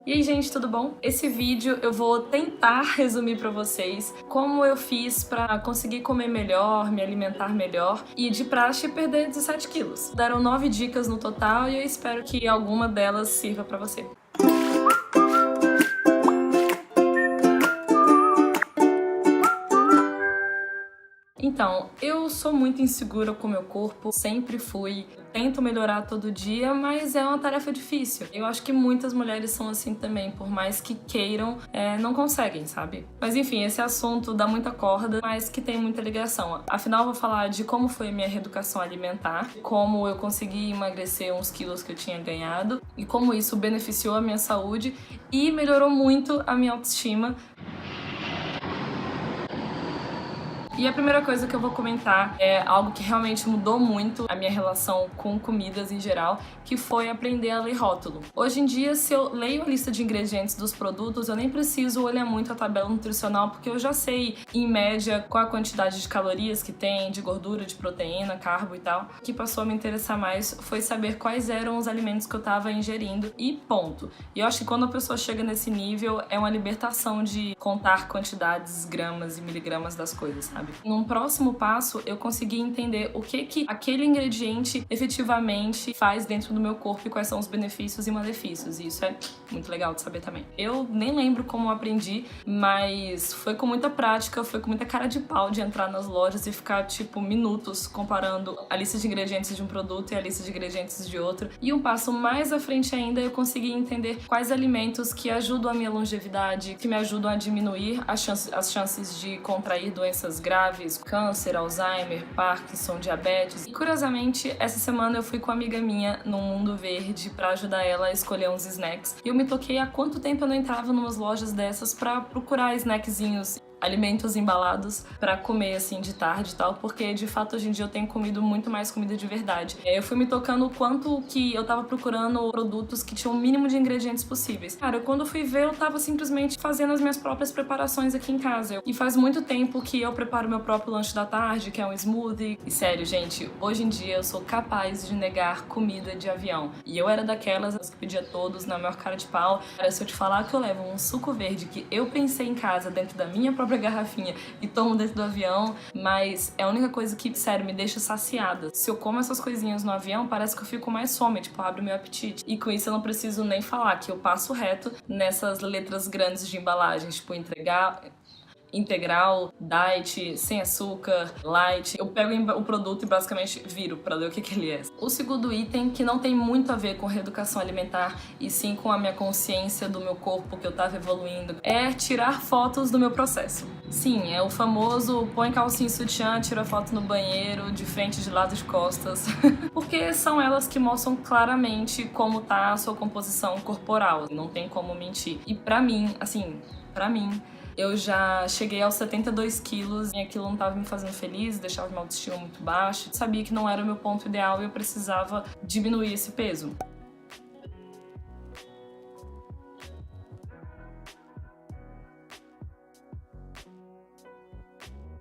E aí, gente, tudo bom? Esse vídeo eu vou tentar resumir pra vocês como eu fiz pra conseguir comer melhor, me alimentar melhor e de praxe perder 17 quilos. Deram 9 dicas no total e eu espero que alguma delas sirva pra você. Então, eu sou muito insegura com o meu corpo, sempre fui. Tento melhorar todo dia, mas é uma tarefa difícil. Eu acho que muitas mulheres são assim também, por mais que queiram, não conseguem, sabe? Mas enfim, esse assunto dá muita corda, mas que tem muita ligação. Afinal, eu vou falar de como foi a minha reeducação alimentar, como eu consegui emagrecer uns quilos que eu tinha ganhado e como isso beneficiou a minha saúde e melhorou muito a minha autoestima. E a primeira coisa que eu vou comentar é algo que realmente mudou muito a minha relação com comidas em geral, que foi aprender a ler rótulo. Hoje em dia, se eu leio a lista de ingredientes dos produtos, eu nem preciso olhar muito a tabela nutricional, porque eu já sei, em média, qual a quantidade de calorias que tem, de gordura, de proteína, carbo e tal. O que passou a me interessar mais foi saber quais eram os alimentos que eu estava ingerindo e ponto. E eu acho que quando a pessoa chega nesse nível, é uma libertação de contar quantidades, gramas e miligramas das coisas, sabe? Num próximo passo, eu consegui entender o que aquele ingrediente efetivamente faz dentro do meu corpo e quais são os benefícios e malefícios. E isso é muito legal de saber também. Eu nem lembro como eu aprendi, mas foi com muita prática, foi com muita cara de pau de entrar nas lojas e ficar, tipo, minutos comparando a lista de ingredientes de um produto e a lista de ingredientes de outro. E um passo mais à frente ainda, eu consegui entender quais alimentos que ajudam a minha longevidade, que me ajudam a diminuir as chances de contrair doenças graves, câncer, Alzheimer, Parkinson, diabetes. E curiosamente, essa semana eu fui com uma amiga minha no Mundo Verde pra ajudar ela a escolher uns snacks. E eu me toquei há quanto tempo eu não entrava numas lojas dessas pra procurar snackzinhos, alimentos embalados pra comer assim de tarde e tal, porque de fato hoje em dia eu tenho comido muito mais comida de verdade. Eu fui me tocando o quanto que eu tava procurando produtos que tinham o mínimo de ingredientes possíveis. Cara, quando eu fui ver, eu tava simplesmente fazendo as minhas próprias preparações aqui em casa. E faz muito tempo que eu preparo meu próprio lanche da tarde, que é um smoothie. E sério, gente, hoje em dia eu sou capaz de negar comida de avião. E eu era daquelas que pedia todos na maior cara de pau. Cara, se eu te falar que eu levo um suco verde que eu pensei em casa dentro da minha própria garrafinha e tomo dentro do avião, mas é a única coisa que, sério, me deixa saciada. Se eu como essas coisinhas no avião, parece que eu fico mais fome, tipo, abre meu apetite. E com isso eu não preciso nem falar que eu passo reto nessas letras grandes de embalagens, tipo, integral, diet, sem açúcar, light. Eu pego o produto e basicamente viro pra ler o que ele é. O segundo item, que não tem muito a ver com reeducação alimentar e sim com a minha consciência do meu corpo que eu tava evoluindo, é tirar fotos do meu processo. Sim, é o famoso põe calcinha e sutiã, tira foto no banheiro, de frente, de lado, de costas. Porque são elas que mostram claramente como tá a sua composição corporal. Não tem como mentir. E pra mim, eu já cheguei aos 72 quilos e aquilo não estava me fazendo feliz, deixava minha autoestima muito baixa. Sabia que não era o meu ponto ideal e eu precisava diminuir esse peso.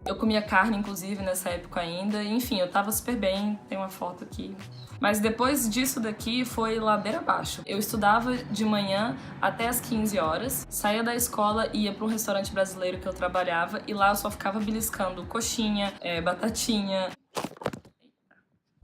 Eu comia carne, inclusive, nessa época ainda. Enfim, eu tava super bem, tem uma foto aqui. Mas depois disso daqui foi ladeira abaixo. Eu estudava de manhã até as 15 horas, saía da escola e ia para um restaurante brasileiro que eu trabalhava e lá eu só ficava beliscando coxinha, batatinha.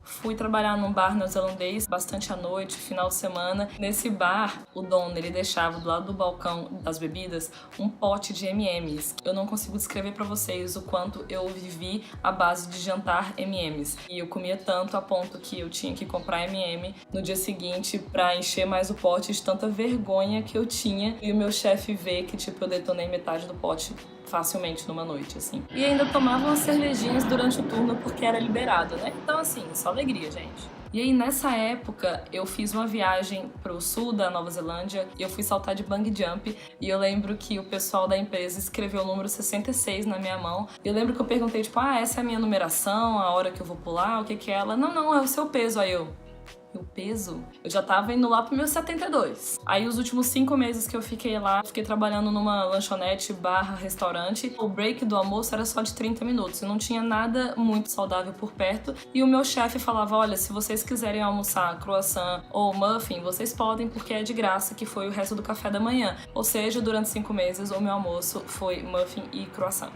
Fui trabalhar num bar neozelandês bastante à noite, final de semana. Nesse bar, o dono, ele deixava do lado do balcão das bebidas um pote de M&M's. Eu não consigo descrever pra vocês o quanto eu vivi à base de jantar M&M's. E eu comia tanto a ponto que eu tinha que comprar M&M no dia seguinte pra encher mais o pote de tanta vergonha que eu tinha. E o meu chefe vê que, tipo, eu detonei metade do pote facilmente numa noite, assim. E ainda tomava umas cervejinhas durante o turno porque era liberado, né? Então, assim, só alegria, gente. E aí, nessa época, eu fiz uma viagem pro sul da Nova Zelândia e eu fui saltar de bungee jump e eu lembro que o pessoal da empresa escreveu o número 66 na minha mão. E eu lembro que eu perguntei, tipo, essa é a minha numeração, a hora que eu vou pular, o que que é ela? Não, é o seu peso. Aí eu... meu peso, eu já tava indo lá pro meu 72. Aí os últimos 5 meses que eu fiquei lá, fiquei trabalhando numa lanchonete barra restaurante. O break do almoço era só de 30 minutos e não tinha nada muito saudável por perto. E o meu chefe falava, olha, se vocês quiserem almoçar croissant ou muffin, vocês podem porque é de graça, que foi o resto do café da manhã. Ou seja, durante 5 meses o meu almoço foi muffin e croissant.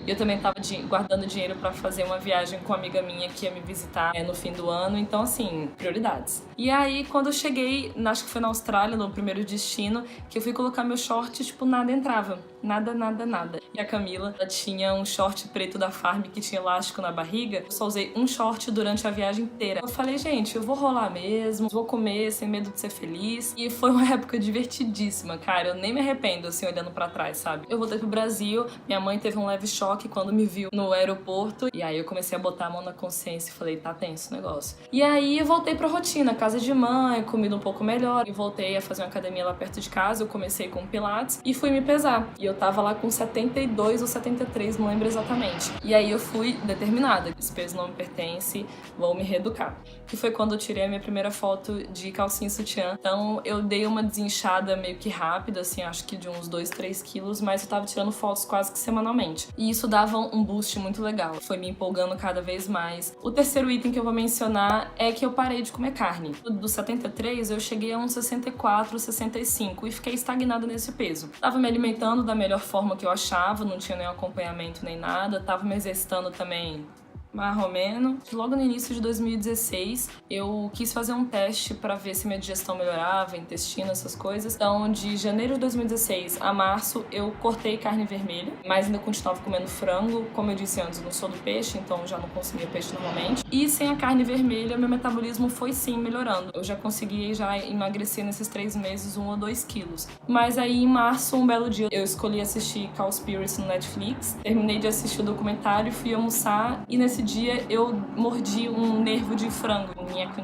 Eu também tava guardando dinheiro pra fazer uma viagem com uma amiga minha que ia me visitar no fim do ano. Então, assim, prioridades. E aí, quando eu cheguei, acho que foi na Austrália, no primeiro destino, que eu fui colocar meu short, tipo, nada entrava. Nada, nada, nada. E a Camila, ela tinha um short preto da Farm que tinha elástico na barriga. Eu só usei um short durante a viagem inteira. Eu falei, gente, eu vou rolar mesmo, vou comer sem medo de ser feliz. E foi uma época divertidíssima, cara. Eu nem me arrependo, assim, olhando pra trás, sabe? Eu voltei pro Brasil, minha mãe teve um leve choque quando me viu no aeroporto. E aí eu comecei a botar a mão na consciência e falei, tá tenso o negócio. E aí eu voltei pra rotina, casa de mãe, comida um pouco melhor. E voltei a fazer uma academia lá perto de casa. Eu comecei com pilates e fui me pesar. E eu tava lá com 72 ou 73, não lembro exatamente. E aí eu fui determinada, esse peso não me pertence, vou me reeducar. Que foi quando eu tirei a minha primeira foto de calcinha e sutiã. Então eu dei uma desinchada meio que rápida, assim, acho que de uns 2, 3 quilos, mas eu tava tirando fotos quase que semanalmente. E isso dava um boost muito legal, foi me empolgando cada vez mais. O terceiro item que eu vou mencionar é que eu parei de comer carne. Do 73 eu cheguei a uns 64, 65 e fiquei estagnada nesse peso. Tava me alimentando da melhor forma que eu achava, não tinha nenhum acompanhamento nem nada, tava me exercitando também marromeno. Logo no início de 2016, eu quis fazer um teste para ver se minha digestão melhorava, intestino, essas coisas. Então, de janeiro de 2016 a março, eu cortei carne vermelha, mas ainda continuava comendo frango. Como eu disse antes, eu não sou do peixe, então já não consumia peixe normalmente. E sem a carne vermelha, meu metabolismo foi sim melhorando. Eu já consegui emagrecer nesses 3 meses 1 ou 2 quilos. Mas aí, em março, um belo dia, eu escolhi assistir Cowspiracy no Netflix. Terminei de assistir o documentário, fui almoçar e nesse dia eu mordi um nervo de frango,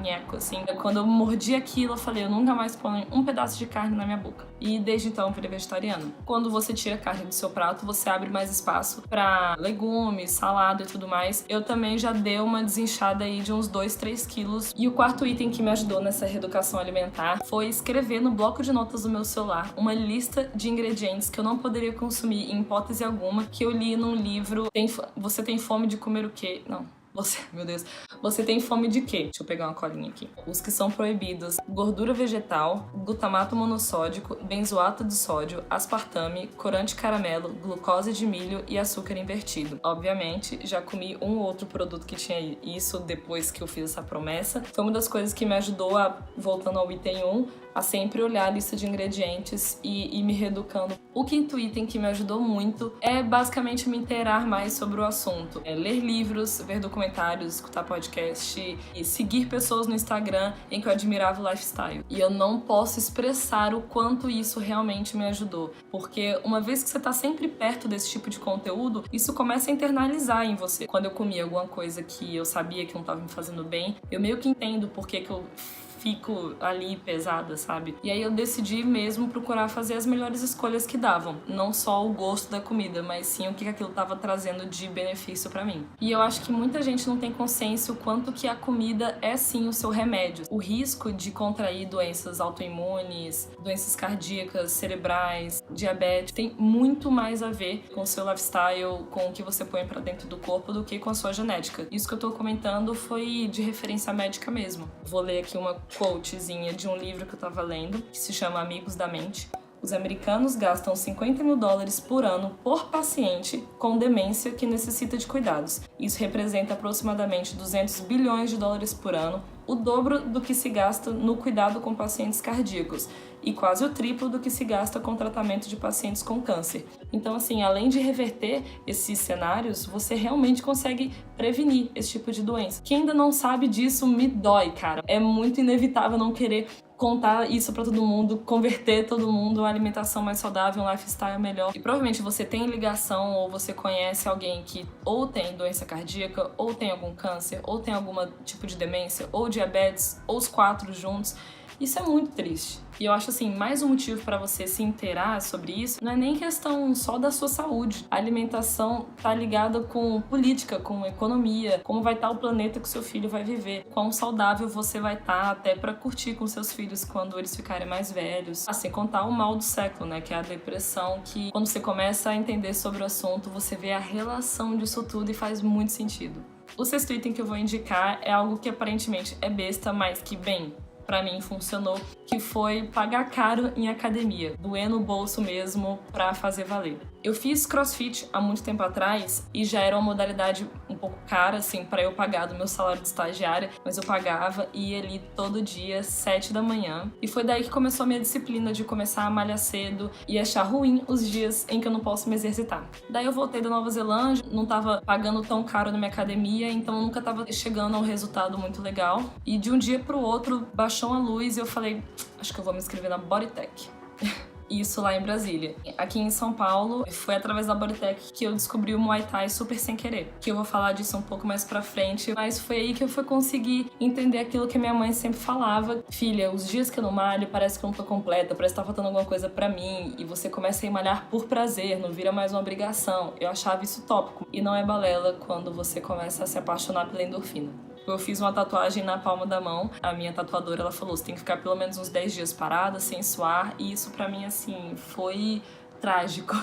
nheco, assim. Quando eu mordi aquilo, eu falei, eu nunca mais ponho um pedaço de carne na minha boca. E desde então eu virei vegetariana. Quando você tira a carne do seu prato, você abre mais espaço pra legumes, salada e tudo mais. Eu também já dei uma desinchada aí de uns 2, 3 quilos. E o quarto item que me ajudou nessa reeducação alimentar foi escrever no bloco de notas do meu celular uma lista de ingredientes que eu não poderia consumir em hipótese alguma, que eu li num livro Você tem fome de comer o quê? Não. Meu Deus, você tem fome de quê? Deixa eu pegar uma colinha aqui. Os que são proibidos: gordura vegetal, glutamato monossódico, benzoato de sódio, aspartame, corante caramelo, glucose de milho e açúcar invertido. Obviamente, já comi um ou outro produto que tinha isso depois que eu fiz essa promessa. Foi uma das coisas que me ajudou voltando ao item 1, a sempre olhar a lista de ingredientes e me reeducando. O quinto item que me ajudou muito é basicamente me inteirar mais sobre o assunto. É ler livros, ver documentários, escutar podcast e seguir pessoas no Instagram em que eu admirava o lifestyle. E eu não posso expressar o quanto isso realmente me ajudou. Porque uma vez que você tá sempre perto desse tipo de conteúdo, isso começa a internalizar em você. Quando eu comia alguma coisa que eu sabia que não tava me fazendo bem, eu meio que entendo por que eu fico ali pesada, sabe? E aí eu decidi mesmo procurar fazer as melhores escolhas que davam. Não só o gosto da comida, mas sim o que aquilo tava trazendo de benefício pra mim. E eu acho que muita gente não tem consciência o quanto que a comida é sim o seu remédio. O risco de contrair doenças autoimunes, doenças cardíacas, cerebrais, diabetes, tem muito mais a ver com o seu lifestyle, com o que você põe pra dentro do corpo do que com a sua genética. Isso que eu tô comentando foi de referência médica mesmo. Vou ler aqui uma quotezinha de um livro que eu tava lendo, que se chama Amigos da Mente. Os americanos gastam $50 mil por ano por paciente com demência que necessita de cuidados. Isso representa aproximadamente $200 bilhões por ano, o dobro do que se gasta no cuidado com pacientes cardíacos e quase o triplo do que se gasta com tratamento de pacientes com câncer. Então, assim, além de reverter esses cenários, você realmente consegue prevenir esse tipo de doença. Quem ainda não sabe disso, me dói, cara. É muito inevitável não querer contar isso pra todo mundo, converter todo mundo a uma alimentação mais saudável, um lifestyle melhor. E provavelmente você tem ligação ou você conhece alguém que ou tem doença cardíaca, ou tem algum câncer, ou tem algum tipo de demência, ou diabetes, ou os 4 juntos. Isso é muito triste. E eu acho assim, mais um motivo para você se inteirar sobre isso, não é nem questão só da sua saúde. A alimentação tá ligada com política, com economia, como vai estar o planeta que o seu filho vai viver, quão saudável você vai estar até para curtir com seus filhos quando eles ficarem mais velhos. Sem contar o mal do século, né, que é a depressão, que quando você começa a entender sobre o assunto, você vê a relação disso tudo e faz muito sentido. O sexto item que eu vou indicar é algo que aparentemente é besta, mas que, bem, pra mim funcionou, que foi pagar caro em academia, doer no bolso mesmo pra fazer valer. Eu fiz CrossFit há muito tempo atrás e já era uma modalidade um pouco cara, assim, pra eu pagar do meu salário de estagiária, mas eu pagava e ia ali todo dia, 7 da manhã. E foi daí que começou a minha disciplina de começar a malhar cedo e achar ruim os dias em que eu não posso me exercitar. Daí eu voltei da Nova Zelândia, não tava pagando tão caro na minha academia, então eu nunca tava chegando a um resultado muito legal. E de um dia pro outro, baixou a luz e eu falei, acho que eu vou me inscrever na Bodytech. Isso lá em Brasília. Aqui em São Paulo, foi através da Bodytech que eu descobri o Muay Thai super sem querer. Que eu vou falar disso um pouco mais pra frente, mas foi aí que eu fui conseguir entender aquilo que a minha mãe sempre falava. Filha, os dias que eu não malho, parece que eu não tô completa, parece que tá faltando alguma coisa pra mim, e você começa a ir malhar por prazer, não vira mais uma obrigação. Eu achava isso tópico. E não é balela quando você começa a se apaixonar pela endorfina. Eu fiz uma tatuagem na palma da mão. A minha tatuadora, ela falou, você tem que ficar pelo menos uns 10 dias parada, sem suar. E isso pra mim, assim, foi trágico.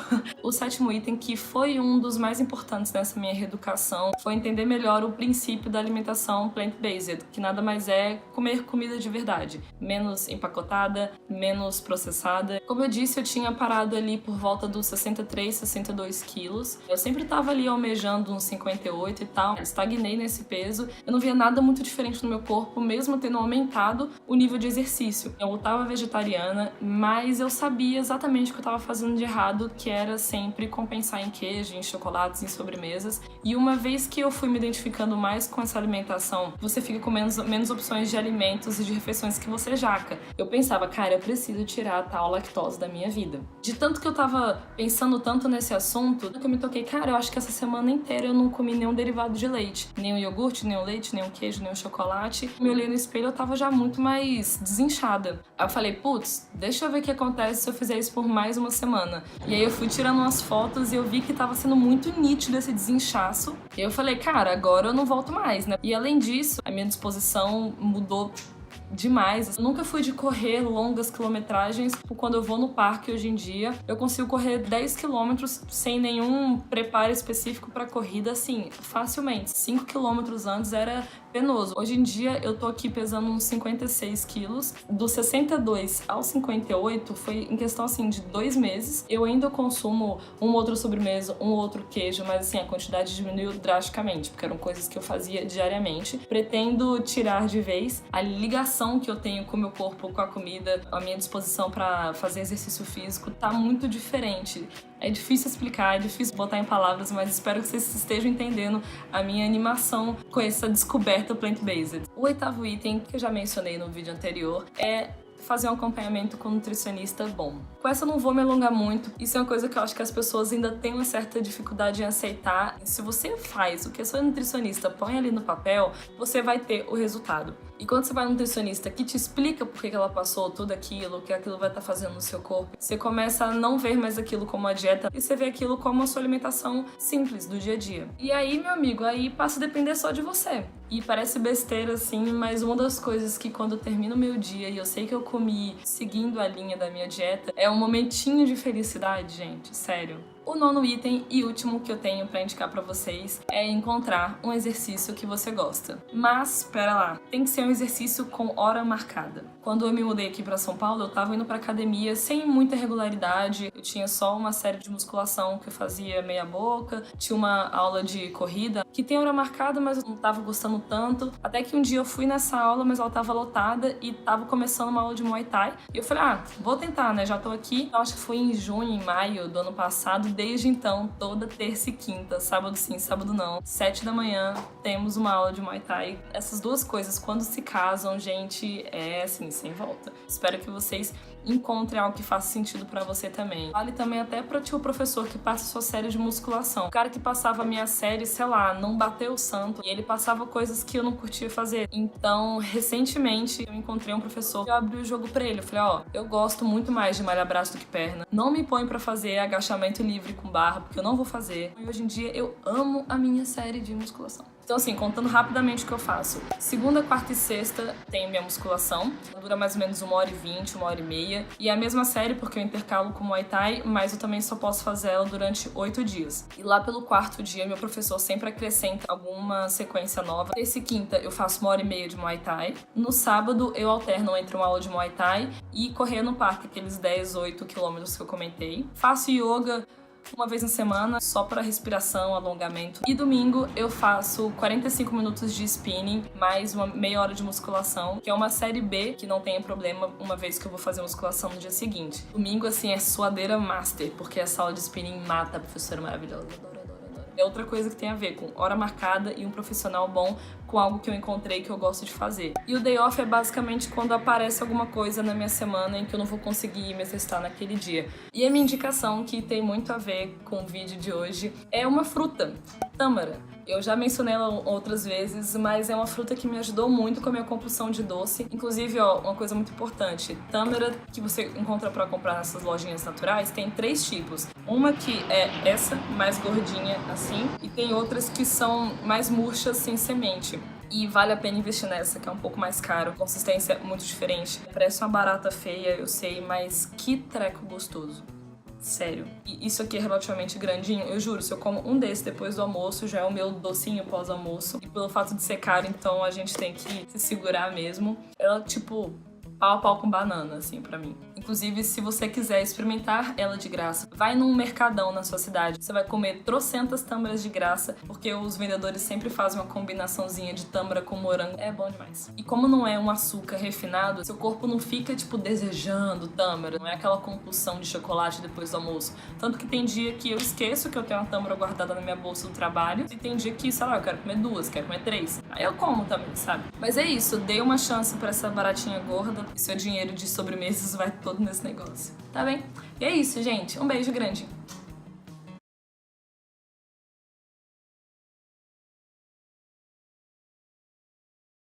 O sétimo item, que foi um dos mais importantes nessa minha reeducação, foi entender melhor o princípio da alimentação plant-based, que nada mais é comer comida de verdade, menos empacotada, menos processada. Como eu disse, eu tinha parado ali por volta dos 63, 62 quilos. Eu sempre tava ali almejando uns 58 e tal, estagnei nesse peso. Eu não via nada muito diferente no meu corpo, mesmo tendo aumentado o nível de exercício. Eu tava vegetariana, mas eu sabia exatamente o que eu tava fazendo de errado, que era sempre compensar em queijo, em chocolates, em sobremesas. E uma vez que eu fui me identificando mais com essa alimentação, você fica com menos opções de alimentos e de refeições que você jaca. Eu pensava, cara, eu preciso tirar a tal lactose da minha vida. De tanto que eu tava pensando tanto nesse assunto, que eu me toquei, cara, eu acho que essa semana inteira eu não comi nenhum derivado de leite. Nem o iogurte, nem o leite, nem o queijo, nem o chocolate. Me olhei no espelho, eu tava já muito mais desinchada. Aí eu falei, putz, deixa eu ver o que acontece se eu fizer isso por mais uma semana. E aí eu fui tirando umas fotos e eu vi que tava sendo muito nítido esse desinchaço. E eu falei, cara, agora eu não volto mais, né? E além disso, a minha disposição mudou demais. Eu nunca fui de correr longas quilometragens. Quando eu vou no parque hoje em dia, eu consigo correr 10 quilômetros sem nenhum preparo específico pra corrida, assim, facilmente. 5 quilômetros antes era penoso. Hoje em dia eu tô aqui pesando uns 56 quilos. Dos 62 aos 58 foi em questão assim de 2 meses. Eu ainda consumo um outro sobremesa, um outro queijo, mas assim a quantidade diminuiu drasticamente, porque eram coisas que eu fazia diariamente. Pretendo tirar de vez a ligação que eu tenho com o meu corpo, com a comida, a minha disposição para fazer exercício físico tá muito diferente. É difícil explicar, é difícil botar em palavras, mas espero que vocês estejam entendendo a minha animação com essa descoberta plant-based. O oitavo item, que eu já mencionei no vídeo anterior, é fazer um acompanhamento com um nutricionista bom. Com essa eu não vou me alongar muito, isso é uma coisa que eu acho que as pessoas ainda têm uma certa dificuldade em aceitar. Se você faz o que a sua nutricionista põe ali no papel, você vai ter o resultado. E quando você vai no nutricionista que te explica por que ela passou tudo aquilo, o que aquilo vai estar fazendo no seu corpo, você começa a não ver mais aquilo como uma dieta e você vê aquilo como a sua alimentação simples do dia a dia. E aí, meu amigo, aí passa a depender só de você. E parece besteira assim, mas uma das coisas que quando eu termino o meu dia e eu sei que eu comi seguindo a linha da minha dieta, é um momentinho de felicidade, gente, sério. O nono item e último que eu tenho pra indicar pra vocês é encontrar um exercício que você gosta. Mas, pera lá, tem que ser um exercício com hora marcada. Quando eu me mudei aqui pra São Paulo, eu tava indo pra academia sem muita regularidade. Eu tinha só uma série de musculação que eu fazia meia boca, tinha uma aula de corrida que tem hora marcada, mas eu não tava gostando tanto. Até que um dia eu fui nessa aula, mas ela tava lotada e tava começando uma aula de Muay Thai. E eu falei, vou tentar, né? Já tô aqui. Eu acho que foi em junho, em maio do ano passado. Desde então, toda terça e quinta, sábado sim, sábado não, 7 da manhã, temos uma aula de Muay Thai. Essas duas coisas, quando se casam, gente, é assim, sem volta. Espero que vocês encontrem algo que faça sentido pra você também. Vale também até pra o professor que passa sua série de musculação. O cara que passava a minha série, sei lá, não bateu o santo, e ele passava coisas coisas que eu não curtia fazer. Então, recentemente, eu encontrei um professor e eu abri o jogo pra ele. Eu falei, ó, eu gosto muito mais de malhar braço do que perna. Não me põe pra fazer agachamento livre com barra, porque eu não vou fazer. E hoje em dia, eu amo a minha série de musculação. Então, assim, contando rapidamente o que eu faço. Segunda, quarta e sexta tem minha musculação. Dura mais ou menos 1h20, 1h30. E é a mesma série porque eu intercalo com Muay Thai, mas eu também só posso fazer ela durante 8 dias. E lá pelo quarto dia, meu professor sempre acrescenta alguma sequência nova. Terça e quinta eu faço 1h30 de Muay Thai. No sábado eu alterno entre uma aula de Muay Thai e correr no parque, aqueles 10, 8 quilômetros que eu comentei. Faço yoga uma vez na semana, só para respiração, alongamento. E domingo eu faço 45 minutos de spinning, mais uma meia hora de musculação, que é uma série B, que não tem problema, uma vez que eu vou fazer musculação no dia seguinte. Domingo, assim, é suadeira master, porque essa aula de spinning mata a professora maravilhosa. Adoro. É outra coisa que tem a ver com hora marcada e um profissional bom com algo que eu encontrei que eu gosto de fazer. E o day off é basicamente quando aparece alguma coisa na minha semana em que eu não vou conseguir me exercitar naquele dia. E a minha indicação, que tem muito a ver com o vídeo de hoje, é uma fruta, tâmara. Eu já mencionei ela outras vezes, mas é uma fruta que me ajudou muito com a minha compulsão de doce. Inclusive, ó, uma coisa muito importante, tâmara que você encontra para comprar nessas lojinhas naturais, tem 3 tipos. Uma que é essa, mais gordinha assim, e tem outras que são mais murchas, sem semente. E vale a pena investir nessa, que é um pouco mais caro, consistência muito diferente. Parece uma barata feia, eu sei, mas que treco gostoso. Sério. E isso aqui é relativamente grandinho. Eu juro, se eu como um desse depois do almoço, já é o meu docinho pós-almoço. E pelo fato de ser caro, então a gente tem que se segurar mesmo. Ela, tipo, pau a pau com banana, assim, pra mim. Inclusive, se você quiser experimentar ela de graça, vai num mercadão na sua cidade. Você vai comer trocentas tâmaras de graça, porque os vendedores sempre fazem uma combinaçãozinha de tâmara com morango. É bom demais. E como não é um açúcar refinado, seu corpo não fica, tipo, desejando tâmara. Não é aquela compulsão de chocolate depois do almoço. Tanto que tem dia que eu esqueço que eu tenho uma tâmara guardada na minha bolsa do trabalho. E tem dia que, sei lá, eu quero comer 2, quero comer 3. Aí eu como também, sabe? Mas é isso, dê uma chance pra essa baratinha gorda. E seu dinheiro de sobremesas vai todo nesse negócio, tá bem? E é isso, gente. Um beijo grande.